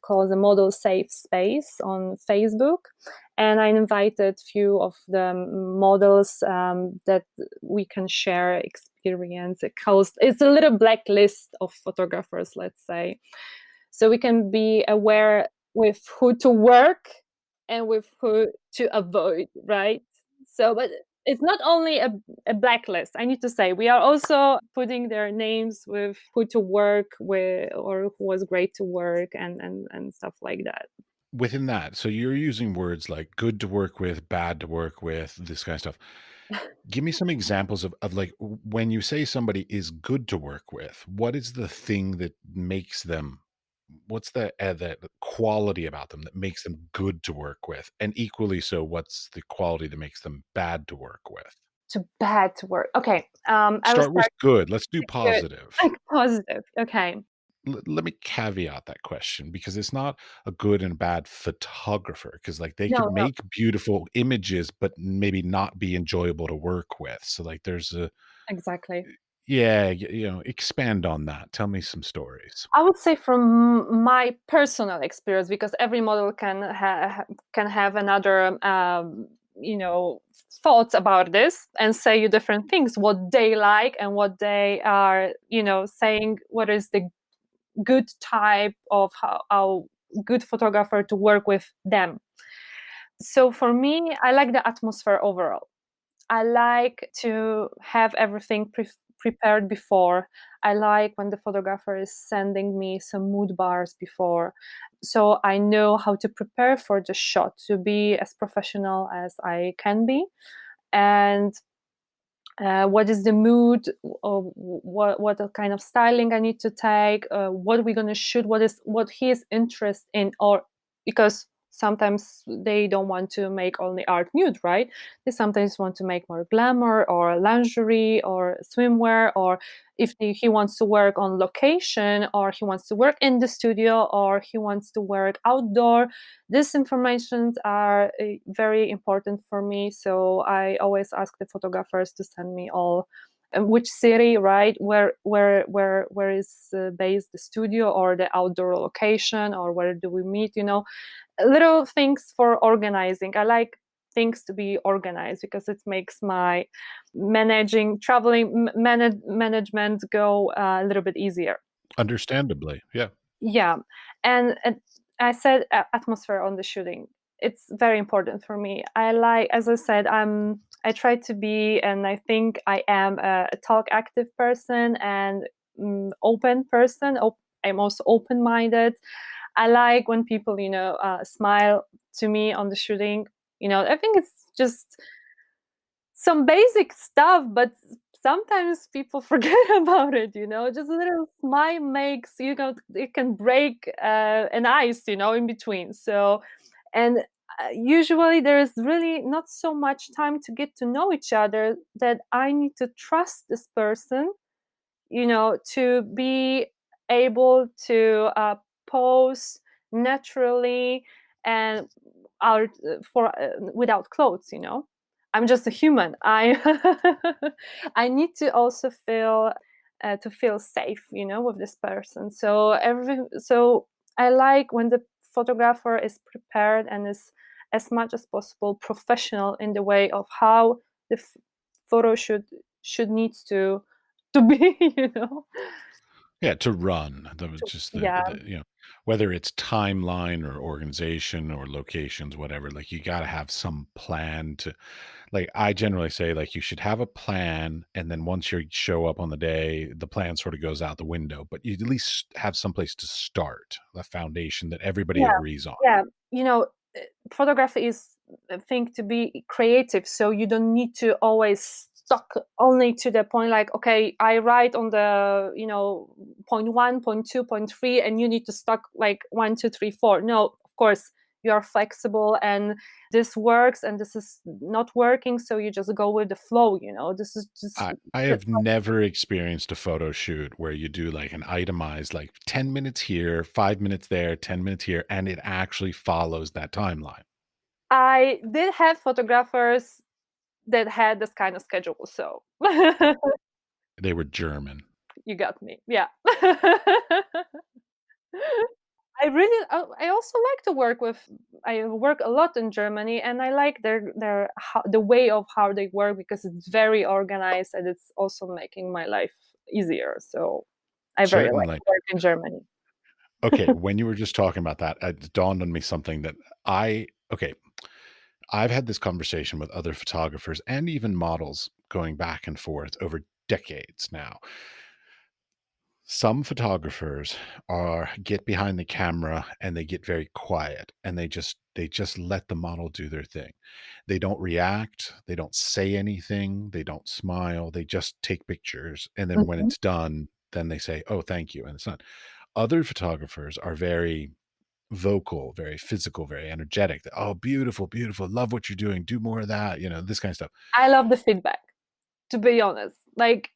called the Model Safe Space on Facebook, and I invited few of the models that we can share experience. It's a little blacklist of photographers, let's say, so we can be aware with who to work and with who to avoid, right? So, but it's not only a blacklist. I need to say we are also putting their names with who to work with or who was great to work, and stuff like that. Within that, so you're using words like good to work with, bad to work with, this kind of stuff. Give me some examples of like when you say somebody is good to work with, what is the thing that makes them, what's the quality about them that makes them good to work with? And equally so, what's the quality that makes them bad to work with? To bad to work. Okay. I will Start with start good. Let's do good. positive. Like positive. Okay. let me caveat that question because it's not a good and bad photographer because like they could No, no, make beautiful images but maybe not be enjoyable to work with. So like there's a exactly. yeah, expand on that. Tell me some stories. I would say from my personal experience, because every model can have another, you know, thoughts about this and say you different things, what they like and what they are, saying what is the good type of how good photographer to work with them. So for me, I like the atmosphere overall. I like to have everything prepared before. I like when the photographer is sending me some mood bars before. So I know how to prepare for the shot to be as professional as I can be. And what is the mood, or what kind of styling I need to take, what we're going to shoot, what he is interested in, or because sometimes they don't want to make only art nude, right? They sometimes want to make more glamour or lingerie or swimwear, or if he wants to work on location, or he wants to work in the studio, or he wants to work outdoor. These informations are very important for me, so I always ask the photographers to send me all, which city, right? Where is based the studio or the outdoor location, or where do we meet? Little things for organizing. I like things to be organized because it makes my traveling management go a little bit easier. Understandably, yeah. Yeah, and I said atmosphere on the shooting. It's very important for me. I like, as I said, I try to be, and I think I am a talk active person and open person. I'm also open minded. I like when people, smile to me on the shooting. I think it's just some basic stuff, but sometimes people forget about it. Just a little smile makes, it can break an ice, in between. So, and usually there is really not so much time to get to know each other, that I need to trust this person, to be able to pose naturally and out for without clothes. I'm just a human. I need to also feel safe, with this person. So I like when the photographer is prepared and is as much as possible professional in the way of how the photo should needs to be, Yeah, to run. Just yeah, whether it's timeline or organization or locations, whatever, like you got to have some plan to like I generally say like you should have a plan and then once you show up on the day, the plan sort of goes out the window, but you at least have some place to start, a foundation that everybody yeah, agrees on. yeah. Photography is a thing to be creative, so you don't need to always stuck only to the point, like, okay, I write on the, point one, point two, point three, and you need to stuck like one, two, three, four. No, of course you are flexible, and this works and this is not working, so you just go with the flow. This is just I have never experienced a photo shoot where you do like an itemized like 10 minutes here, 5 minutes there, 10 minutes here, and it actually follows that timeline. I did have photographers that had this kind of schedule, so They were German. you got me. Yeah. I also like to work with. I work a lot in Germany, and I like the way of how they work, because it's very organized and it's also making my life easier. So I very like Certainly. to work in Germany. Okay, when you were just talking about that, it dawned on me something that okay, I've had this conversation with other photographers and even models going back and forth over decades now. Some photographers are get behind the camera and they get very quiet and they just let the model do their thing. They don't react, they don't say anything, they don't smile, they just take pictures and then when Mhm. it's done, then they say, "Oh, thank you," and it's done. Other photographers are very vocal, very physical, very energetic. "Oh, beautiful, beautiful. Love what you're doing. Do more of that," this kind of stuff. I love the feedback, to be honest. Like,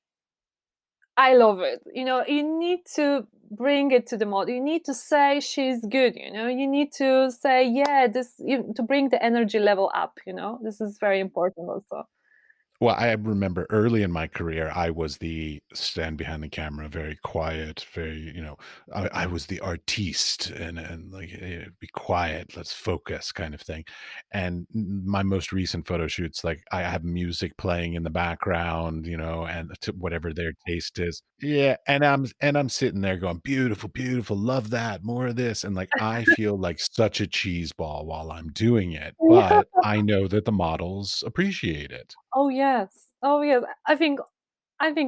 I love it. You need to. bring it to the model. You need to say she's good, you know. You need to say, yeah, to bring the energy level up, you know. This is very important also. Well, I remember early in my career, I was the stand behind the camera, very quiet, very, I was the artiste and like, be quiet, let's focus kind of thing. And my most recent photo shoots, like I have music playing in the background, and to whatever their taste is. Yeah. And I'm sitting there going, beautiful, beautiful, love that, more of this. And like I feel like such a cheese ball while I'm doing it, Yeah. but I know that the models appreciate it. Oh yes. Oh yes. I think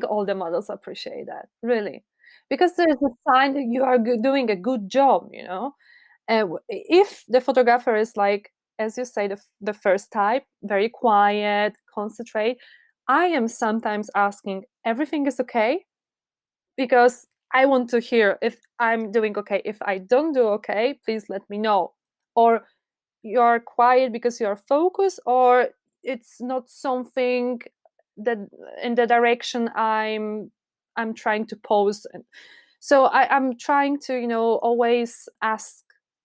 all the models appreciate that, really. Because there's a sign that you are doing a good job, you know? If the photographer is like, as you say, the first type, very quiet, concentrate, I am sometimes asking, everything is okay? Because I want to hear if I'm doing okay. If I don't do okay, please let me know. Or you're quiet because you're focused, or it's not something that in the direction I'm trying to pose. And so I'm trying to, always ask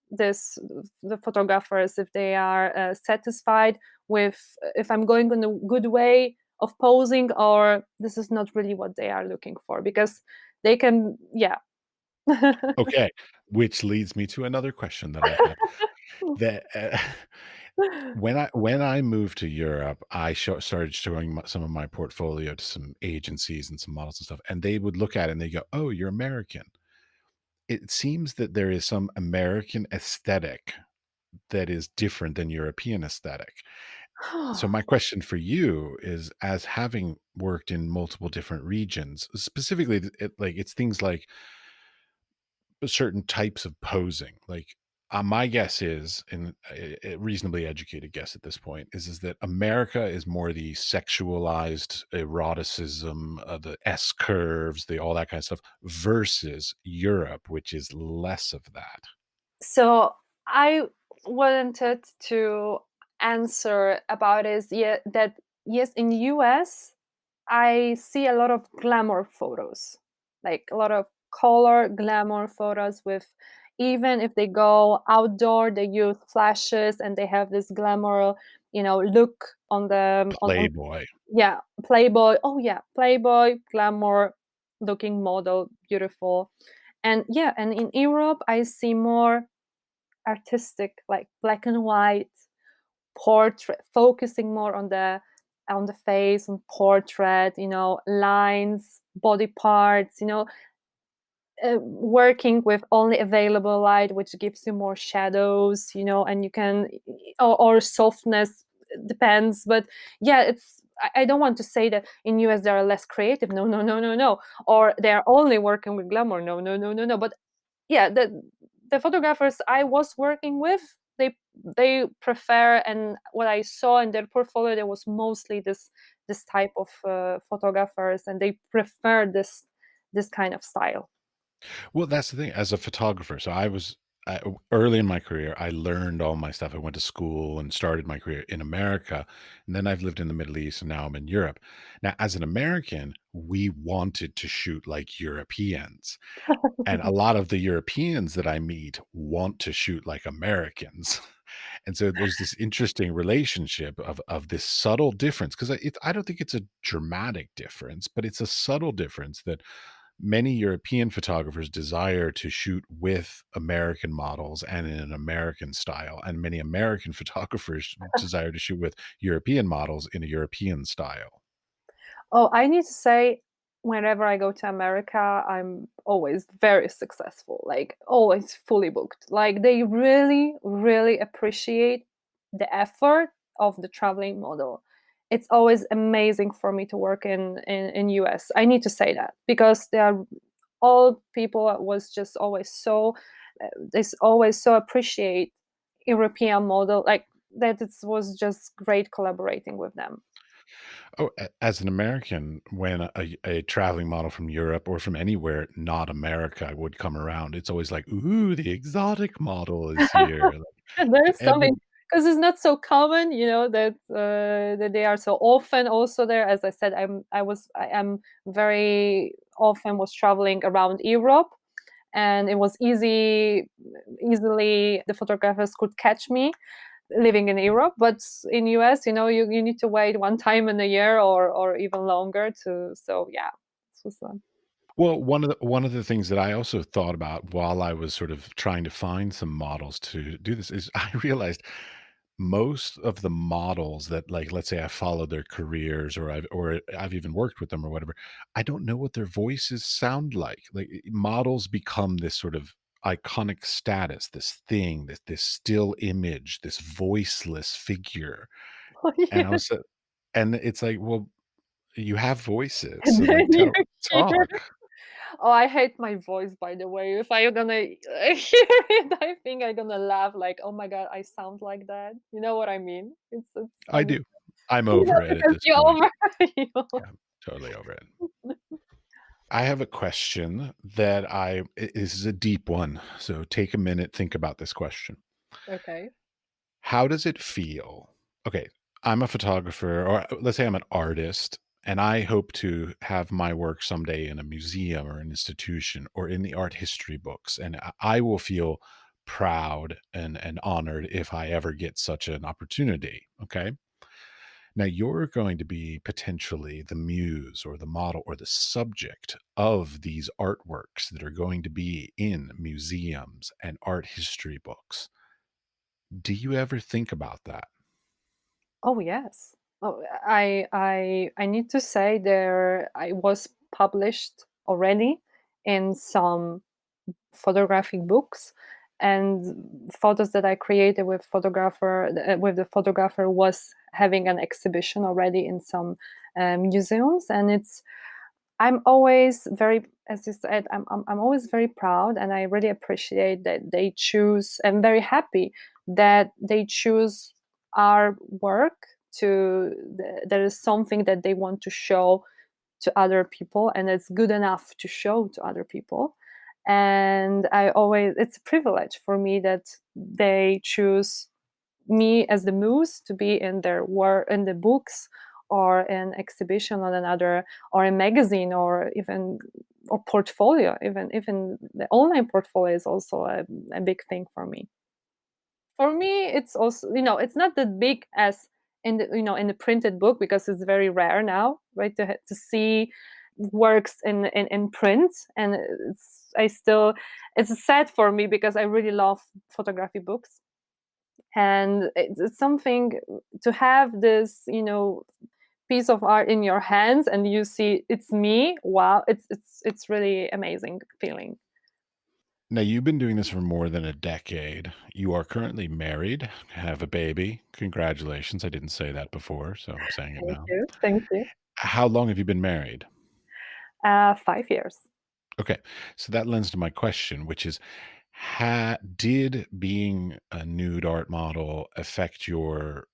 this the photographers if they are satisfied with, if I'm going in a good way of posing, or this is not really what they are looking for, because they can, yeah. Okay, which leads me to another question that I have. That, when I moved to Europe, I started showing some of my portfolio to some agencies and some models and stuff, and they would look at it and they go, "Oh, you're American." It seems that there is some American aesthetic that is different than European aesthetic. So my question for you is, as having worked in multiple different regions, specifically, it's things like certain types of posing. Like, my guess is, and a reasonably educated guess at this point, is that America is more the sexualized eroticism, the S curves, the all that kind of stuff, versus Europe, which is less of that. So I wanted to answer about is, yeah, that yes, in US I see a lot of glamour photos, like a lot of color glamour photos with, even if they go outdoor, they use flashes and they have this glamour, look on the on Playboy. yeah, Playboy. Oh yeah, Playboy, glamour looking model, beautiful. And yeah, and in Europe I see more artistic, like black and white portrait, focusing more on the face and portrait, lines, body parts, working with only available light, which gives you more shadows, and you can, or softness, depends. But yeah, I don't want to say that in US they are less creative. No, no, no, no, no. Or they are only working with glamour. No, no, no, no, no. But yeah, the photographers I was working with, they prefer, and what I saw in their portfolio, there was mostly this type of photographers, and they prefer this kind of style. Well, that's the thing. As a photographer, so early in my career, I learned all my stuff. I went to school and started my career in America, and then I've lived in the Middle East, and now I'm in Europe. Now, as an American, we wanted to shoot like Europeans, and a lot of the Europeans that I meet want to shoot like Americans. And so there's this interesting relationship of this subtle difference, because I don't think it's a dramatic difference, but it's a subtle difference that many European photographers desire to shoot with American models and in an American style, and many American photographers desire to shoot with European models in a European style. Oh, I need to say, whenever I go to America, I'm always very successful, like always fully booked. Like they really, really appreciate the effort of the traveling model. It's always amazing for me to work in US. I need to say that, because they are all people was just always so they always so appreciate European model, like that. It was just great collaborating with them. Oh, as an American, when a traveling model from Europe or from anywhere, not America, would come around, it's always like, "Ooh, the exotic model is here." Like, There's every something, because it's not so common, that they are so often also there. As I said, I am very often was traveling around Europe, and it was easily the photographers could catch me living in Europe. But in US, you need to wait one time in a year or even longer to. So yeah, this was Well, one of the things that I also thought about while I was sort of trying to find some models to do this is I realized most of the models that, like, let's say I followed their careers or I've even worked with them or whatever, I don't know what their voices sound like. Like, models become this sort of iconic status, this thing, this still image, this voiceless figure. And I yeah. was and it's like, well, you have voices, And so then like you hear. talk. Oh, I hate my voice, by the way. If I'm gonna hear it, I think I'm gonna laugh like, "Oh my god, I sound like that." You know what I mean? It's I some do. I'm over it at because this you're point. over you. Yeah, totally over it. I have a question that this is a deep one, so take a minute, think about this question. Okay. How does it feel? Okay, I'm a photographer, or let's say I'm an artist, and I hope to have my work someday in a museum or an institution or in the art history books, and I will feel proud and honored if I ever get such an opportunity. Okay. Now, you're going to be potentially the muse or the model or the subject of these artworks that are going to be in museums and art history books. Do you ever think about that? Oh, yes. Oh, I need to say there I was published already in some photographic books, and photos that I created with the photographer was having an exhibition already in some museums. And I'm always very, as you said, I'm always very proud, and I really appreciate that they choose. I'm very happy that they choose our work there is something that they want to show to other people, and it's good enough to show to other people. And it's a privilege for me that they choose me as the muse to be in their work, in the books, or an exhibition on another, or a magazine, or even or portfolio. Even the online portfolio is also a big thing for me. For me, it's also, it's not that big as in the printed book, because it's very rare now, right, to see works in print. And it's sad for me because I really love photography books, and it's something to have this, piece of art in your hands, and you see it's me. Wow, it's really amazing feeling. Now, you've been doing this for more than a decade. You are currently married, have a baby. Congratulations. I didn't say that before, so I'm saying it Thank now. you, thank you. How long have you been married? 5 years. Okay. So that lends to my question, which is, did being a nude art model affect your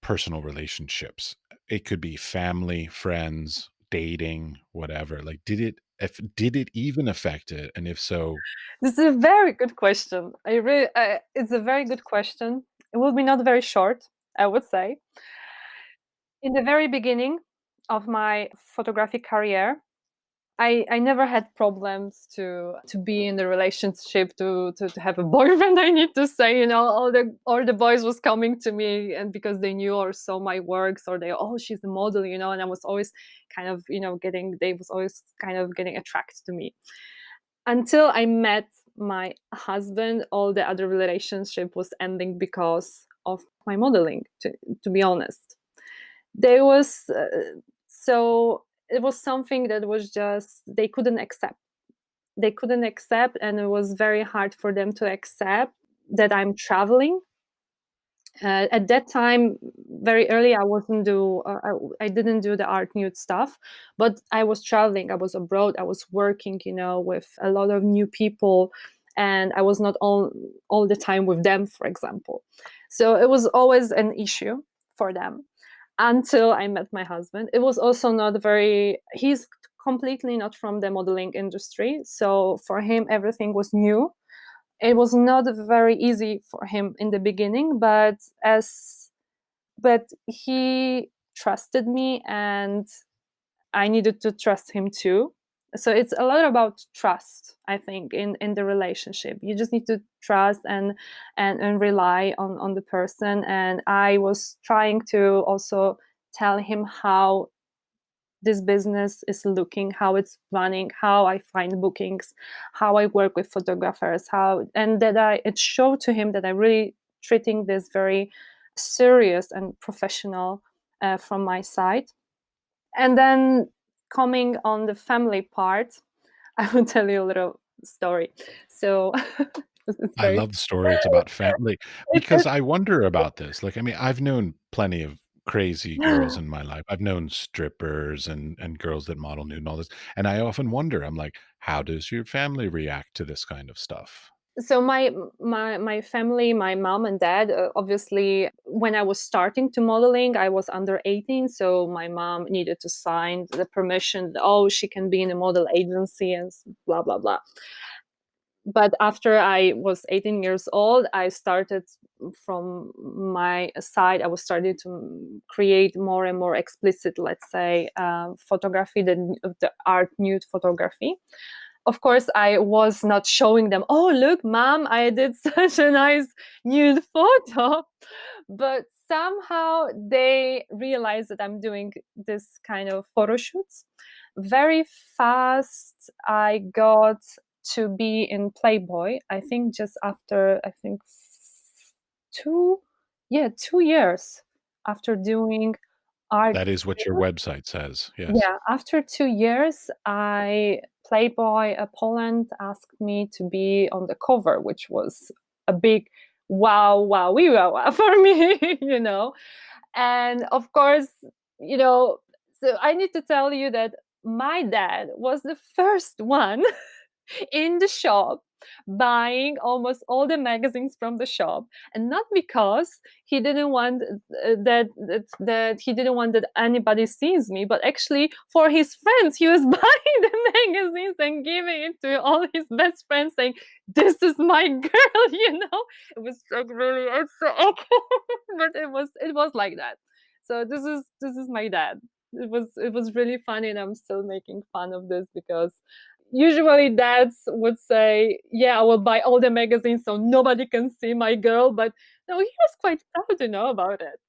personal relationships? It could be family, friends, dating, whatever. Like, did it even affect it? And if so, This is a very good question. It's a very good question. It will be not very short, I would say. In the very beginning of my photographic career, I never had problems to be in the relationship, to have a boyfriend. I need to say, all the boys was coming to me, and because they knew or saw my works, or she's a model, and I was always kind of, they was always kind of getting attracted to me. Until I met my husband, all the other relationship was ending because of my modeling. To be honest, there was so it was something that was just they couldn't accept. They couldn't accept, and it was very hard for them to accept that I'm traveling. At that time, very early, I didn't do the art nude stuff, but I was traveling. I was abroad. I was working, with a lot of new people, and I was not all the time with them, for example. So it was always an issue for them until I met my husband. It was also not very. He's completely not from the modeling industry, so for him everything was new. It was not very easy for him in the beginning, but he trusted me, and I needed to trust him too. So it's a lot about trust, I think, in the relationship. You just need to trust and rely on the person. And I was trying to also tell him how this business is looking, how it's running, how I find bookings, how I work with photographers, how and that I it showed to him that I really treating this very serious and professional from my side. And then coming on the family part, I will tell you a little story. So it's I very love the story. It's about family because it's I wonder about this. Like, I mean, I've known plenty of crazy girls in my life. I've known strippers and girls that model nude and all this. And I often wonder, I'm like, how does your family react to this kind of stuff? so my family, my mom and dad, obviously, when I was starting to modeling, I was under 18, so my mom needed to sign the permission. Oh, she can be in a model agency and blah blah blah. But after I was 18 years old, I started from my side. I was starting to create more and more explicit, let's say, photography, the art nude photography. Of course, I was not showing them, oh, look, mom, I did such a nice nude photo. But somehow they realized that I'm doing this kind of photo shoots. Very fast, I got to be in Playboy. I think just after, I think two, yeah, 2 years after doing art. That is what your website says. Yes. Yeah, after 2 years, I Playboy Poland asked me to be on the cover, which was a big wow, wow, wee, wow, wow for me, you know. And of course, you know, so I need to tell you that my dad was the first one in the shop buying almost all the magazines from the shop, and not because he didn't want that he didn't want that anybody sees me, but actually for his friends he was buying the magazines and giving it to all his best friends, saying, this is my girl, you know. It was like really, it's so awkward, but it was like that. So this is my dad. It was really funny, and I'm still making fun of this because usually dads would say, yeah, I will buy all the magazines so nobody can see my girl. But no, he was quite proud to know about it.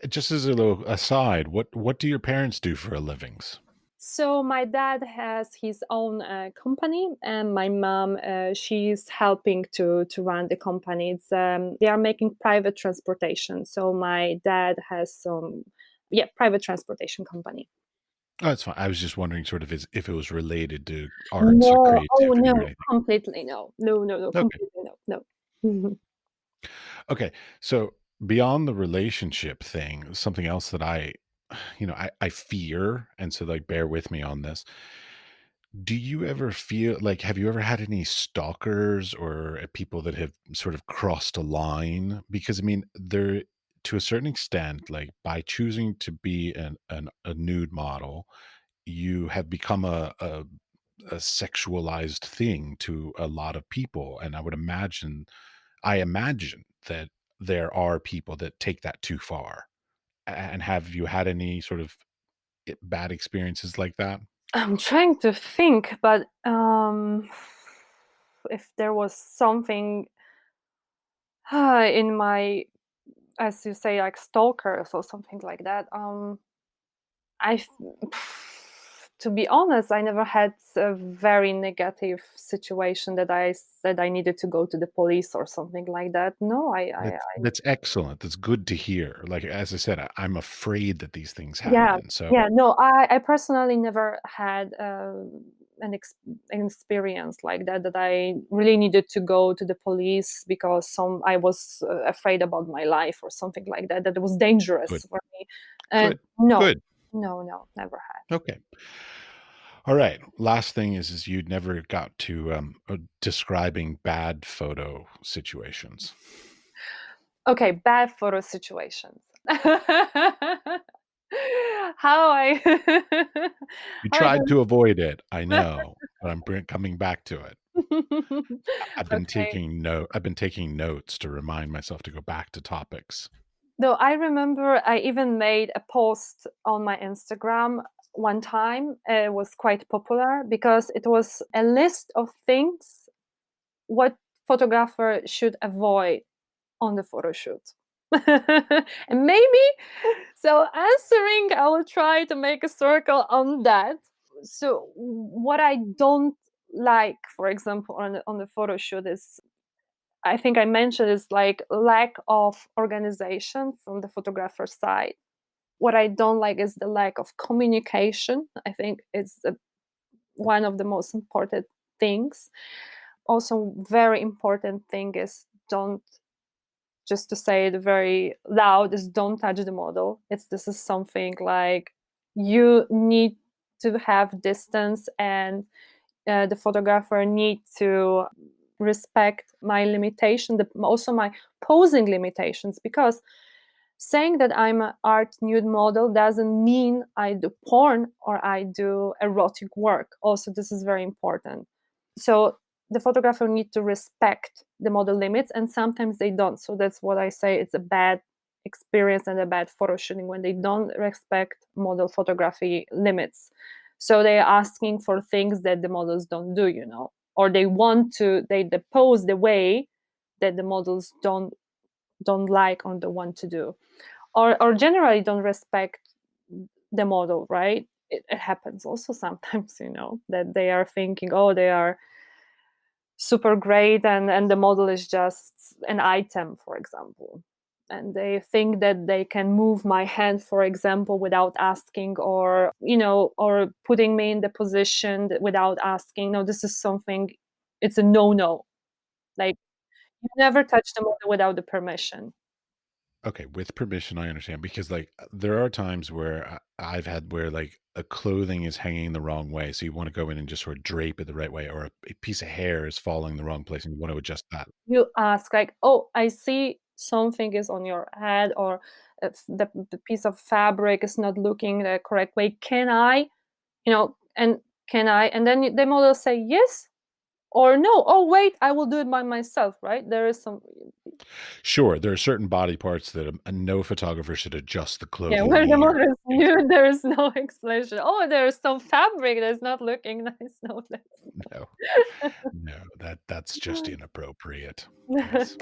Just as a little aside, what do your parents do for a livings? So my dad has his own company, and my mom, she's helping to run the company. They are making private transportation. So my dad has some, yeah, private transportation company. Oh, that's fine. I was just wondering sort of if it was related to arts or No, oh creativity or no, anything. completely no, no, no, no, Okay. completely no, no. Okay. So beyond the relationship thing, something else that I fear, and so like bear with me on this. Do you ever feel like have you ever had any stalkers or people that have sort of crossed a line? Because I mean, there to a certain extent, like by choosing to be a nude model, you have become a sexualized thing to a lot of people. And I imagine that there are people that take that too far. And have you had any sort of bad experiences like that? I'm trying to think, but if there was something in my, as you say, like stalkers or something like that. I, to be honest, I never had a very negative situation that I said I needed to go to the police or something like that. No, That's excellent. That's good to hear. Like, as I said, I'm afraid that these things yeah, happen. So yeah. No, I personally never had an experience like that. That I really needed to go to the police because I was afraid about my life or something like that. That it was good, dangerous for me. And good, no, good. no, no, never had. Okay. All right. Last thing is you'd never got to describing bad photo situations. Okay, bad photo situations. How I You how I tried to avoid it, I know, but coming back to it. I've been okay. taking note. I've been taking notes to remind myself to go back to topics. No, I remember I even made a post on my Instagram. one time was quite popular because it was a list of things what photographer should avoid on the photo shoot. And maybe so answering, I will try to make a circle on that. So what I don't like, for example, on the photo shoot is, I think I mentioned, is like lack of organization from the photographer's side. What I don't like is the lack of communication. I think it's one of the most important things. Also, very important thing is, don't, just to say it very loud, is don't touch the model. This is something like you need to have distance, and the photographer need to respect my limitation, also my posing limitations, because saying that I'm an art nude model doesn't mean I do porn or I do erotic work. Also, this is very important. So the photographer need to respect the model limits, and sometimes they don't. So that's what I say, it's a bad experience and a bad photo shooting when they don't respect model photography limits. So they're asking for things that the models don't do, or they want to, they pose the way that the models don't like or don't want to do, or generally don't respect the model, right? It happens also sometimes, that they are thinking, oh, they are super great, and the model is just an item, for example, and they think that they can move my hand, for example, without asking, or putting me in the position without asking. No, this is something, it's a no, like, you never touch the model without the permission. Okay, with permission, I understand because like there are times where I've had where like a clothing is hanging the wrong way, so you want to go in and just sort of drape it the right way, or a piece of hair is falling the wrong place, and you want to adjust that. You ask, like, oh, I see something is on your head, or if the piece of fabric is not looking the correct way, can I, and can I, and then the model say yes or no. Oh, wait, I will do it by myself, right? There is some, Sure, there are certain body parts that no photographer should adjust the yeah, clothing where the near. model is new, there is no explanation. Oh, there is some fabric that's not looking nice. No, No, no, that's just that's inappropriate. Yes.